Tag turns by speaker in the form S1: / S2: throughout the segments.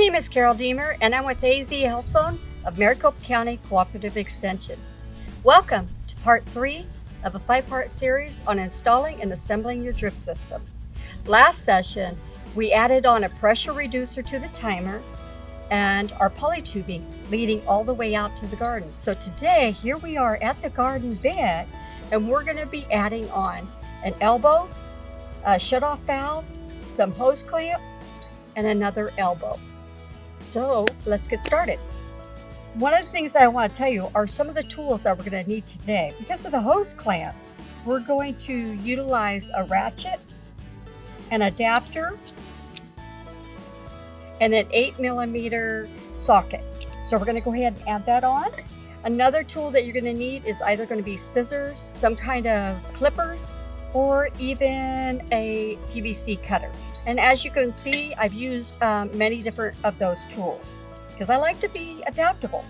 S1: name is Carol Deemer, and I'm with AZ Health Zone of Maricopa County Cooperative Extension. Welcome to part 3 of a 5-part series on installing and assembling your drip system. Last session, we added on a pressure reducer to the timer and our polytubing leading all the way out to the garden. So today, here we are at the garden bed, and we're going to be adding on an elbow, a shutoff valve, some hose clamps, and another elbow. So let's get started. One of the things that I want to tell you are some of the tools that we're going to need today. Because of the hose clamps, we're going to utilize a ratchet, an adapter, and an 8mm socket. So we're going to go ahead and add that on. Another tool that you're going to need is either going to be scissors, some kind of clippers, or even a PVC cutter. And as you can see, I've used many different of those tools because I like to be adaptable.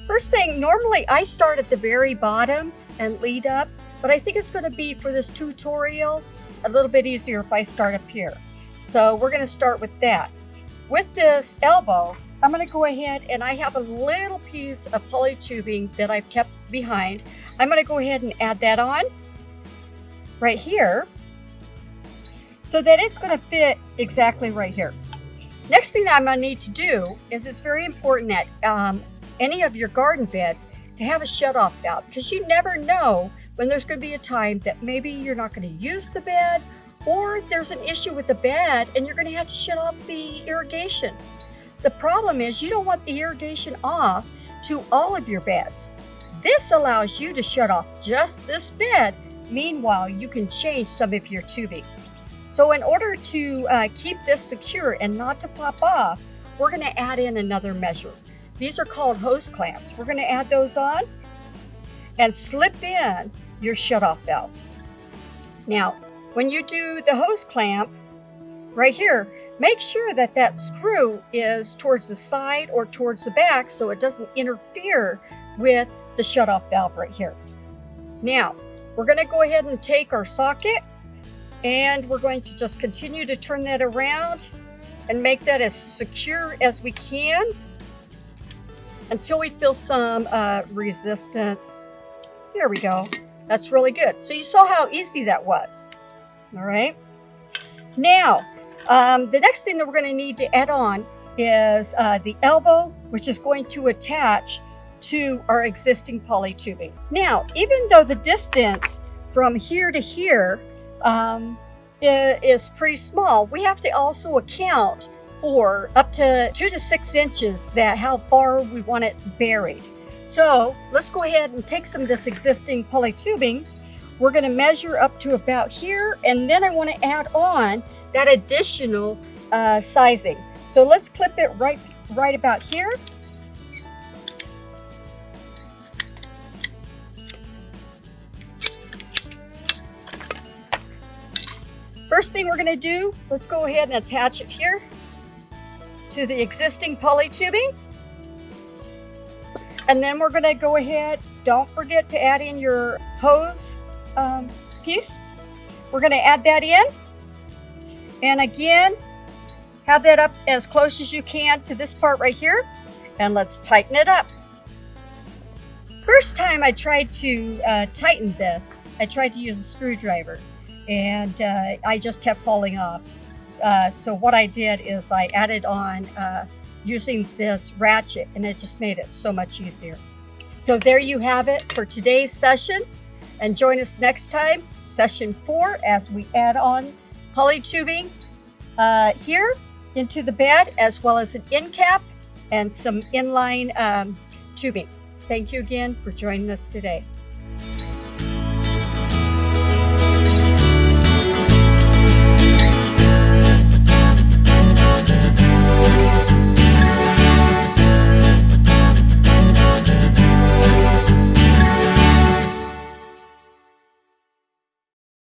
S1: First thing, normally I start at the very bottom and lead up, but I think it's going to be, for this tutorial, a little bit easier if I start up here. So we're going to start with that. With this elbow, I'm going to go ahead, and I have a little piece of polytubing that I've kept behind. I'm going to go ahead and add that on right here so that it's going to fit exactly right here. Next thing that I'm going to need to do is, it's very important that any of your garden beds to have a shutoff valve, because you never know when there's going to be a time that maybe you're not going to use the bed, or there's an issue with the bed and you're going to have to shut off the irrigation. The problem is you don't want the irrigation off to all of your beds. This allows you to shut off just this bed. Meanwhile, you can change some of your tubing. So in order to keep this secure and not to pop off, we're going to add in another measure. These are called hose clamps. We're going to add those on and slip in your shutoff valve. Now, when you do the hose clamp right here, make sure that that screw is towards the side or towards the back so it doesn't interfere with the shutoff valve right here. Now, we're going to go ahead and take our socket, and we're going to just continue to turn that around and make that as secure as we can until we feel some resistance. There we go. That's really good. So you saw how easy that was. All right. Now, the next thing that we're going to need to add on is the elbow, which is going to attach to our existing polytubing. Now, even though the distance from here to here is pretty small, we have to also account for up to 2 to 6 inches, that how far we want it buried. So let's go ahead and take some of this existing polytubing. We're going to measure up to about here, and then I want to add on that additional sizing. So let's clip it right about here. First thing we're going to do, let's go ahead and attach it here to the existing polytubing. And then we're going to go ahead, don't forget to add in your hose piece. We're going to add that in. And again, have that up as close as you can to this part right here. And let's tighten it up. First time I tried to tighten this, I tried to use a screwdriver, and I just kept falling off. So what I did is I added on using this ratchet, and it just made it so much easier. So there you have it for today's session, and join us next time, session 4, as we add on polytubing here into the bed, as well as an end cap and some inline tubing. Thank you again for joining us today.